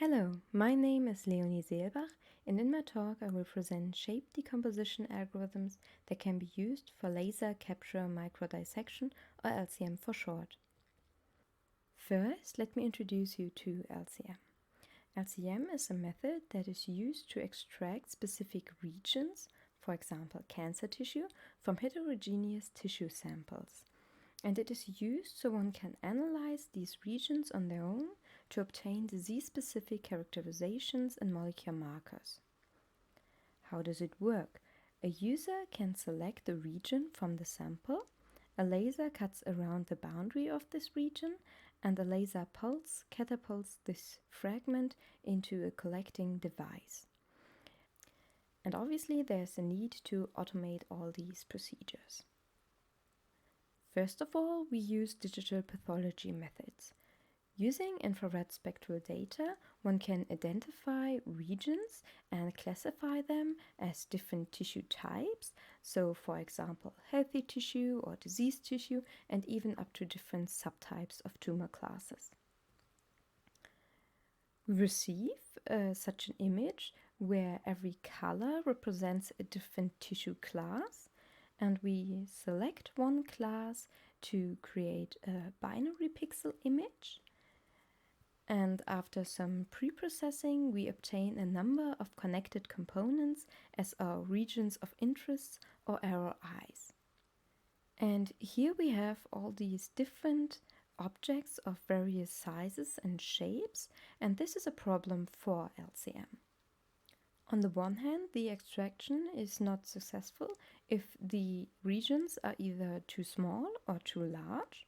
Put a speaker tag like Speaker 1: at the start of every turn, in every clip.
Speaker 1: Hello, my name is Leonie Seelbach, and in my talk I will present shape decomposition algorithms that can be used for laser capture microdissection, or LCM for short. First, let me introduce you to LCM. LCM is a method that is used to extract specific regions, for example cancer tissue, from heterogeneous tissue samples. And it is used so one can analyze these regions on their own to obtain disease-specific characterizations and molecular markers. How does it work? A user can select the region from the sample, a laser cuts around the boundary of this region, and a laser pulse catapults this fragment into a collecting device. And obviously there's a need to automate all these procedures. First of all, we use digital pathology methods. Using infrared spectral data, one can identify regions and classify them as different tissue types. So, for example, healthy tissue or diseased tissue, and even up to different subtypes of tumor classes. We receive such an image where every color represents a different tissue class. And we select one class to create a binary pixel image. And after some pre-processing, we obtain a number of connected components as our regions of interest or ROIs. And here we have all these different objects of various sizes and shapes, and this is a problem for LCM. On the one hand, the extraction is not successful if the regions are either too small or too large.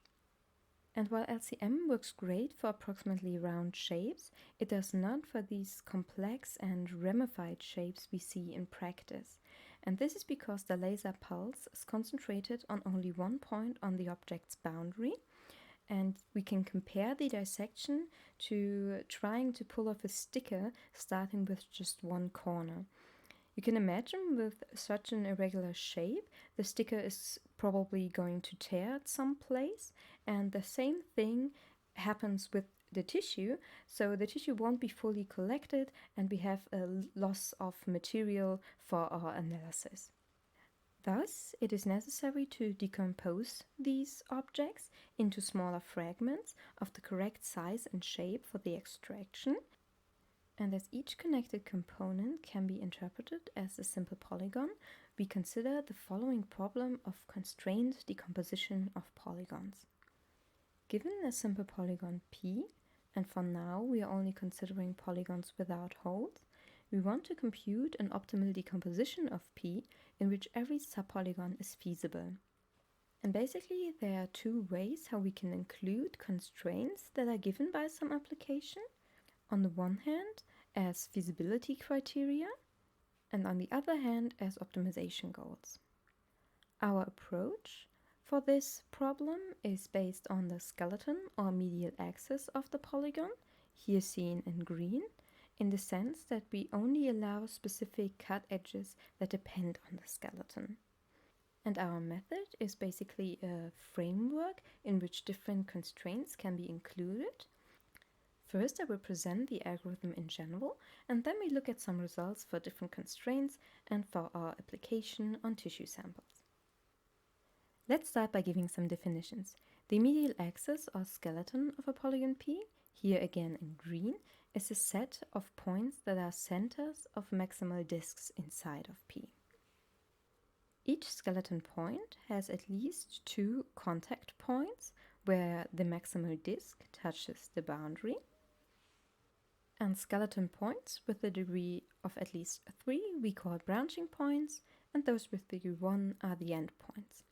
Speaker 1: And while LCM works great for approximately round shapes, it does not for these complex and ramified shapes we see in practice. And this is because the laser pulse is concentrated on only one point on the object's boundary. And we can compare the dissection to trying to pull off a sticker starting with just one corner. You can imagine with such an irregular shape, the sticker is probably going to tear at some place, and the same thing happens with the tissue, so the tissue won't be fully collected and we have a loss of material for our analysis. Thus, it is necessary to decompose these objects into smaller fragments of the correct size and shape for the extraction. And as each connected component can be interpreted as a simple polygon, we consider the following problem of constrained decomposition of polygons. Given a simple polygon P, and for now we are only considering polygons without holes, we want to compute an optimal decomposition of P in which every subpolygon is feasible. And basically there are two ways how we can include constraints that are given by some application. On the one hand, as feasibility criteria, and on the other hand, as optimization goals. Our approach for this problem is based on the skeleton or medial axis of the polygon, here seen in green, in the sense that we only allow specific cut edges that depend on the skeleton. And our method is basically a framework in which different constraints can be included. First, I will present the algorithm in general, and then we look at some results for different constraints and for our application on tissue samples. Let's start by giving some definitions. The medial axis or skeleton of a polygon P, here again in green, is a set of points that are centers of maximal disks inside of P. Each skeleton point has at least two contact points where the maximal disk touches the boundary, and skeleton points with a degree of at least 3 we call branching points, and those with degree 1 are the endpoints.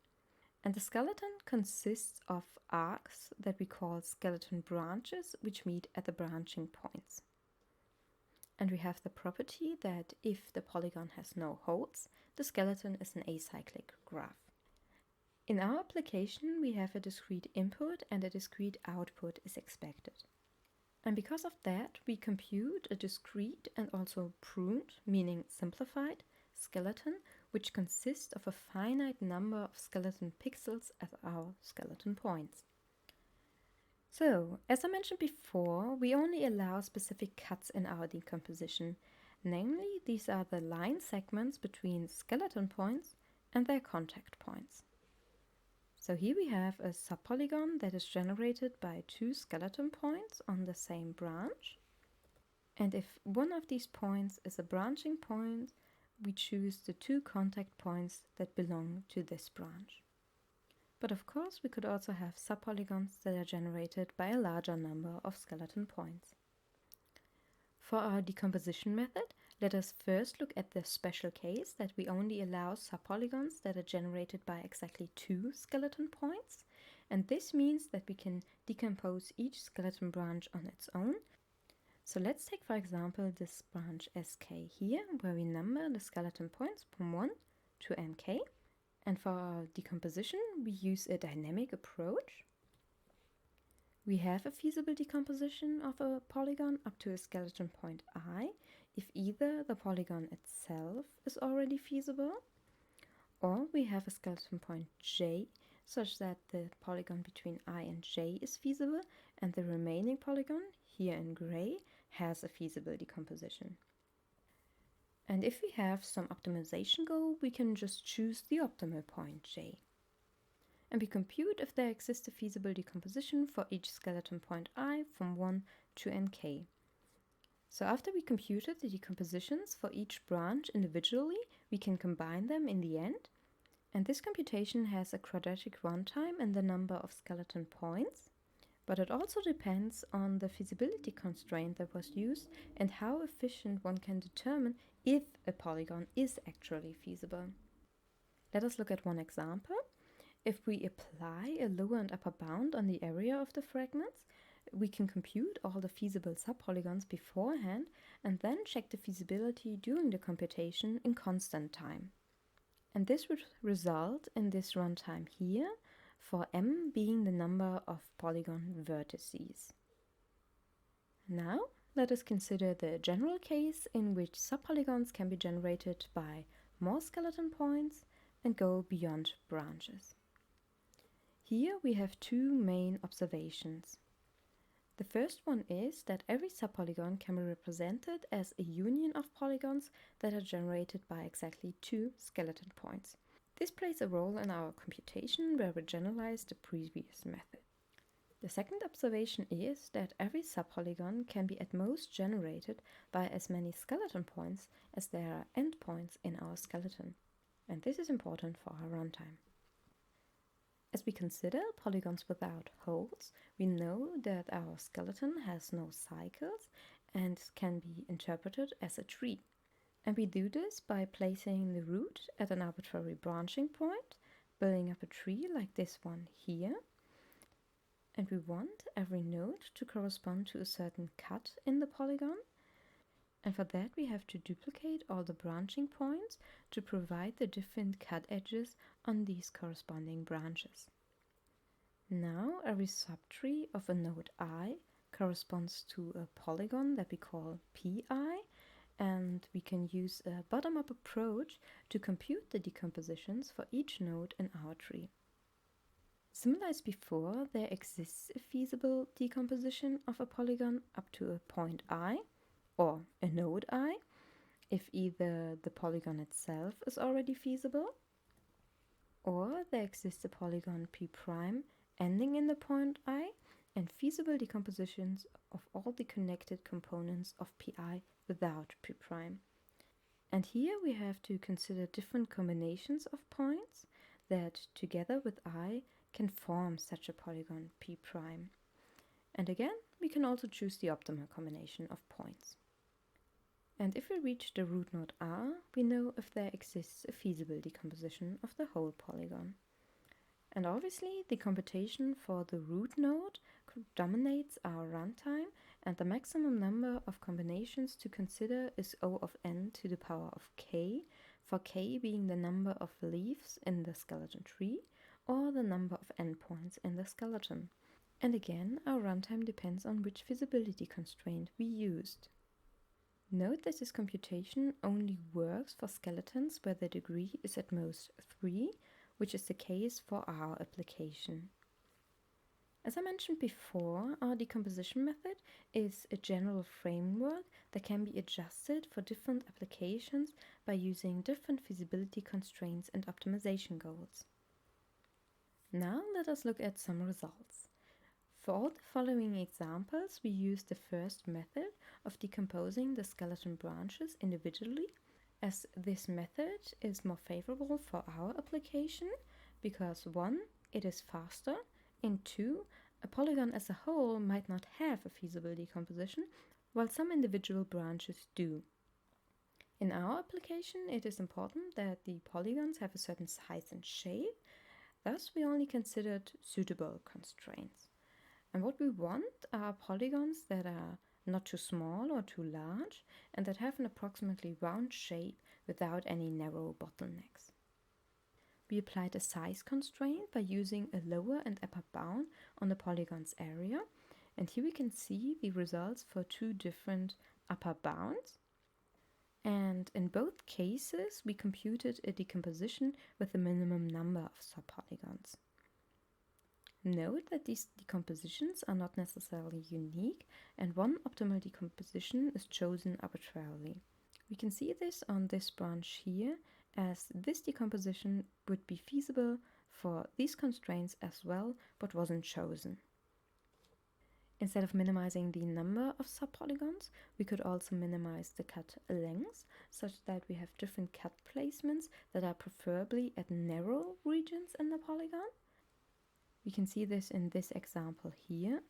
Speaker 1: And the skeleton consists of arcs that we call skeleton branches, which meet at the branching points. And we have the property that if the polygon has no holes, the skeleton is an acyclic graph. In our application, we have a discrete input and a discrete output is expected. And because of that, we compute a discrete and also pruned, meaning simplified, skeleton, which consists of a finite number of skeleton pixels as our skeleton points. So, as I mentioned before, we only allow specific cuts in our decomposition. Namely, these are the line segments between skeleton points and their contact points. So here we have a subpolygon that is generated by two skeleton points on the same branch. And if one of these points is a branching point, we choose the two contact points that belong to this branch. But of course, we could also have subpolygons that are generated by a larger number of skeleton points. For our decomposition method, let us first look at the special case that we only allow subpolygons that are generated by exactly two skeleton points. And this means that we can decompose each skeleton branch on its own. So let's take, for example, this branch SK here, where we number the skeleton points from 1 to nk. And for our decomposition, we use a dynamic approach. We have a feasible decomposition of a polygon up to a skeleton point I if either the polygon itself is already feasible, or we have a skeleton point J such that the polygon between I and J is feasible and the remaining polygon, here in gray, has a feasible decomposition. And if we have some optimization goal, we can just choose the optimal point J. And we compute if there exists a feasible decomposition for each skeleton point I from 1 to nk. So after we computed the decompositions for each branch individually, we can combine them in the end. And this computation has a quadratic runtime and the number of skeleton points. But it also depends on the feasibility constraint that was used and how efficient one can determine if a polygon is actually feasible. Let us look at one example. If we apply a lower and upper bound on the area of the fragments, we can compute all the feasible subpolygons beforehand and then check the feasibility during the computation in constant time. And this would result in this runtime here, for m being the number of polygon vertices. Now, let us consider the general case in which subpolygons can be generated by more skeleton points and go beyond branches. Here we have two main observations. The first one is that every subpolygon can be represented as a union of polygons that are generated by exactly two skeleton points. This plays a role in our computation where we generalize the previous method. The second observation is that every subpolygon can be at most generated by as many skeleton points as there are endpoints in our skeleton. And this is important for our runtime. As we consider polygons without holes, we know that our skeleton has no cycles and can be interpreted as a tree. And we do this by placing the root at an arbitrary branching point, building up a tree like this one here. And we want every node to correspond to a certain cut in the polygon. And for that we have to duplicate all the branching points to provide the different cut edges on these corresponding branches. Now every subtree of a node I corresponds to a polygon that we call Pi, and we can use a bottom-up approach to compute the decompositions for each node in our tree. Similar as before, there exists a feasible decomposition of a polygon up to a point I, or a node I, if either the polygon itself is already feasible, or there exists a polygon P' ending in the point I, and feasible decompositions of all the connected components of Pi without P'. And here we have to consider different combinations of points that, together with I, can form such a polygon P'. And again, we can also choose the optimal combination of points. And if we reach the root node R, we know if there exists a feasible decomposition of the whole polygon. And obviously, the computation for the root node dominates our runtime, and the maximum number of combinations to consider is O of n to the power of k, for k being the number of leaves in the skeleton tree, or the number of endpoints in the skeleton. And again, our runtime depends on which feasibility constraint we used. Note that this computation only works for skeletons where the degree is at most 3, which is the case for our application. As I mentioned before, our decomposition method is a general framework that can be adjusted for different applications by using different feasibility constraints and optimization goals. Now let us look at some results. For all the following examples, we use the first method of decomposing the skeleton branches individually, as this method is more favorable for our application because 1. It is faster, and 2. A polygon as a whole might not have a feasible decomposition, while some individual branches do. In our application, it is important that the polygons have a certain size and shape, thus we only considered suitable constraints. And what we want are polygons that are not too small or too large, and that have an approximately round shape without any narrow bottlenecks. We applied a size constraint by using a lower and upper bound on the polygon's area, and here we can see the results for two different upper bounds. And in both cases, we computed a decomposition with a minimum number of subpolygons. Note that these decompositions are not necessarily unique, and one optimal decomposition is chosen arbitrarily. We can see this on this branch here, as this decomposition would be feasible for these constraints as well, but wasn't chosen. Instead of minimizing the number of subpolygons, we could also minimize the cut lengths, such that we have different cut placements that are preferably at narrow regions in the polygon. We can see this in this example here,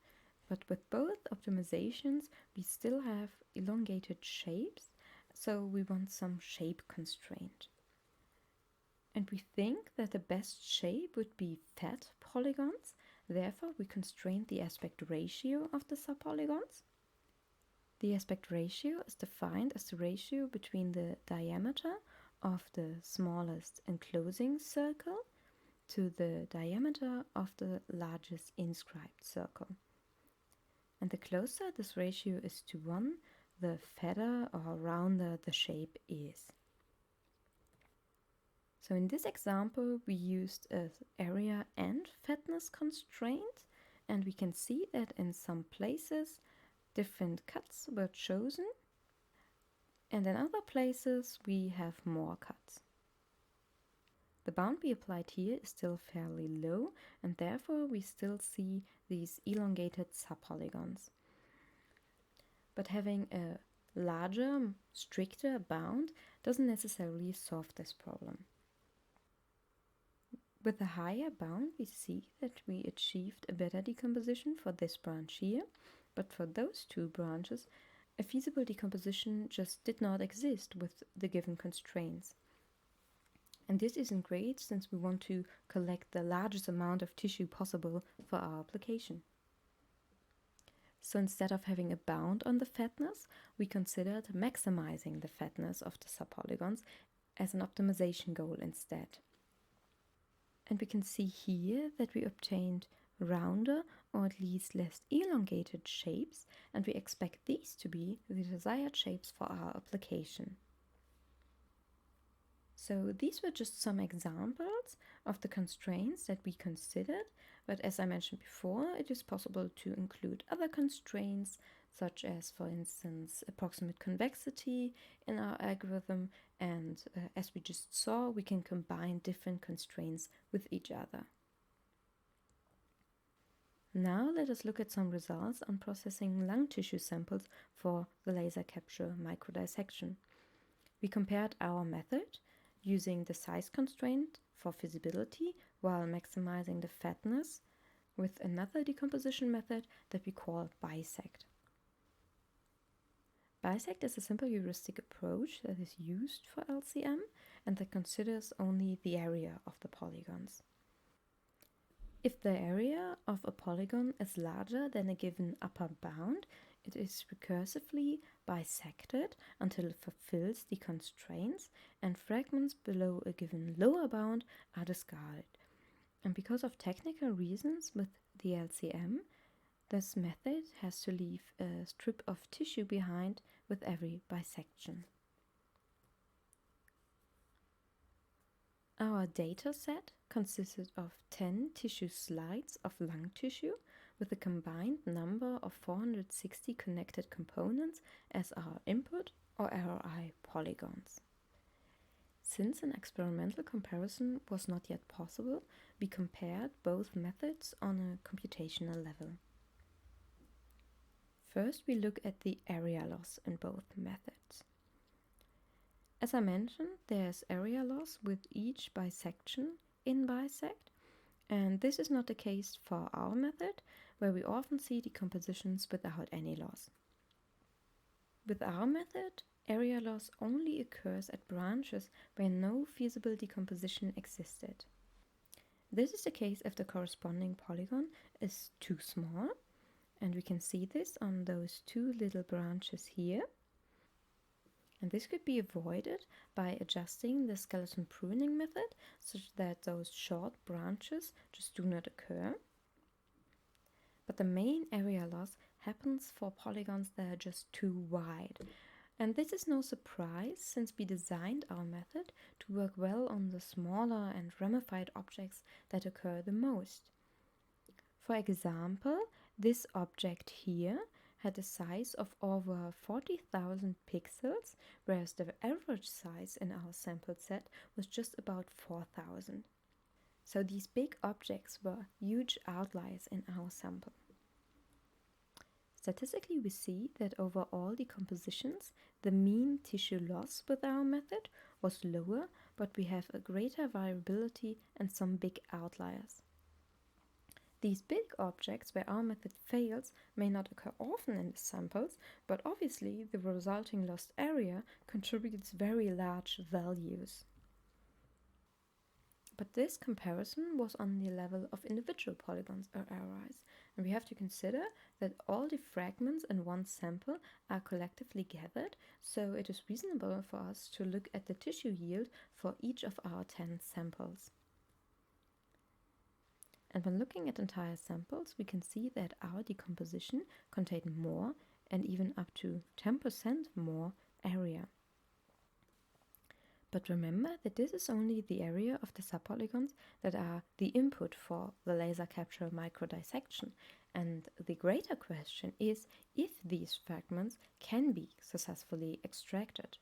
Speaker 1: but with both optimizations we still have elongated shapes, so we want some shape constraint. And we think that the best shape would be fat polygons, therefore we constrained the aspect ratio of the subpolygons. The aspect ratio is defined as the ratio between the diameter of the smallest enclosing circle to the diameter of the largest inscribed circle. And the closer this ratio is to 1, the fatter or rounder the shape is. So in this example, we used an area and fatness constraint, and we can see that in some places different cuts were chosen, and in other places we have more cuts. The bound we applied here is still fairly low, and therefore we still see these elongated subpolygons. But having a larger, stricter bound doesn't necessarily solve this problem. With a higher bound, we see that we achieved a better decomposition for this branch here, but for those two branches, a feasible decomposition just did not exist with the given constraints. And this isn't great since we want to collect the largest amount of tissue possible for our application. So instead of having a bound on the fatness, we considered maximizing the fatness of the subpolygons as an optimization goal instead. And we can see here that we obtained rounder or at least less elongated shapes, and we expect these to be the desired shapes for our application. So these were just some examples of the constraints that we considered, but as I mentioned before, it is possible to include other constraints, such as, for instance, approximate convexity in our algorithm, and as we just saw, we can combine different constraints with each other. Now let us look at some results on processing lung tissue samples for the laser capture microdissection. We compared our method using the size constraint for feasibility while maximizing the fatness with another decomposition method that we call bisect. Bisect is a simple heuristic approach that is used for LCM and that considers only the area of the polygons. If the area of a polygon is larger than a given upper bound, it is recursively bisected until it fulfills the constraints, and fragments below a given lower bound are discarded. And because of technical reasons with the LCM, this method has to leave a strip of tissue behind with every bisection. Our data set consisted of 10 tissue slides of lung tissue with a combined number of 460 connected components as our input or ROI polygons. Since an experimental comparison was not yet possible, we compared both methods on a computational level. First, we look at the area loss in both methods. As I mentioned, there's area loss with each bisection in bisect, and this is not the case for our method, where we often see decompositions without any loss. With our method, area loss only occurs at branches where no feasible decomposition existed. This is the case if the corresponding polygon is too small, and we can see this on those two little branches here. And this could be avoided by adjusting the skeleton pruning method such that those short branches just do not occur. But the main area loss happens for polygons that are just too wide. And this is no surprise, since we designed our method to work well on the smaller and ramified objects that occur the most. For example, this object here had a size of over 40,000 pixels, whereas the average size in our sample set was just about 4,000. So these big objects were huge outliers in our sample. Statistically, we see that over all decompositions, the mean tissue loss with our method was lower, but we have a greater variability and some big outliers. These big objects where our method fails may not occur often in the samples, but obviously the resulting lost area contributes very large values. But this comparison was on the level of individual polygons or ROIs, and we have to consider that all the fragments in one sample are collectively gathered, so it is reasonable for us to look at the tissue yield for each of our 10 samples. And when looking at entire samples, we can see that our decomposition contained more and even up to 10% more area. But remember that this is only the area of the subpolygons that are the input for the laser capture microdissection, and the greater question is if these fragments can be successfully extracted.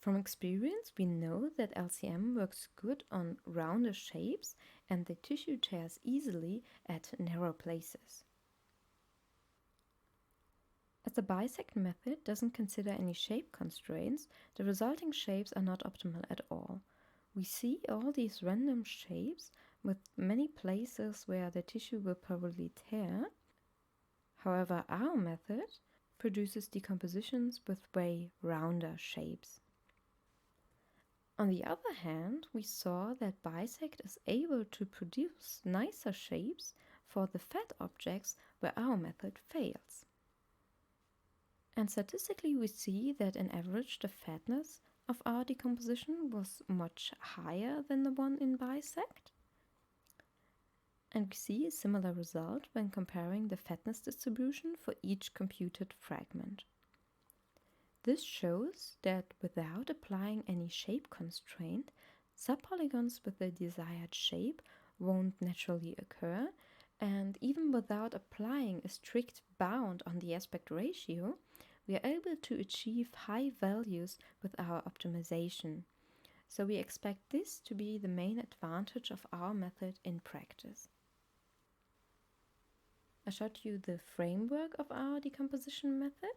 Speaker 1: From experience, we know that LCM works good on rounder shapes and the tissue tears easily at narrow places. As the bisect method doesn't consider any shape constraints, the resulting shapes are not optimal at all. We see all these random shapes with many places where the tissue will probably tear. However, our method produces decompositions with way rounder shapes. On the other hand, we saw that bisect is able to produce nicer shapes for the fat objects where our method fails. And statistically, we see that on average the fatness of our decomposition was much higher than the one in bisect. And we see a similar result when comparing the fatness distribution for each computed fragment. This shows that without applying any shape constraint, subpolygons with the desired shape won't naturally occur, and even without applying a strict bound on the aspect ratio, we are able to achieve high values with our optimization. So we expect this to be the main advantage of our method in practice. I showed you the framework of our decomposition method,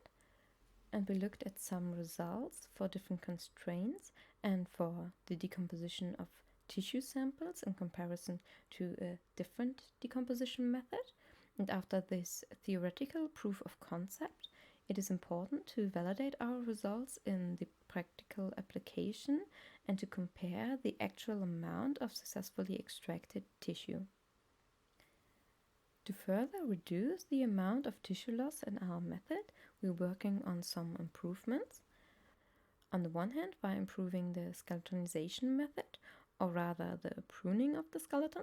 Speaker 1: and we looked at some results for different constraints and for the decomposition of tissue samples in comparison to a different decomposition method. And after this theoretical proof of concept, it is important to validate our results in the practical application and to compare the actual amount of successfully extracted tissue. To further reduce the amount of tissue loss in our method, we're working on some improvements. On the one hand, by improving the skeletonization method, or rather the pruning of the skeleton.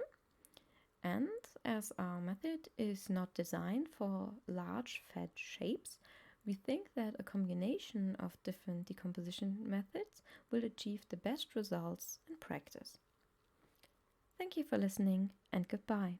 Speaker 1: And as our method is not designed for large fat shapes, we think that a combination of different decomposition methods will achieve the best results in practice. Thank you for listening, and goodbye.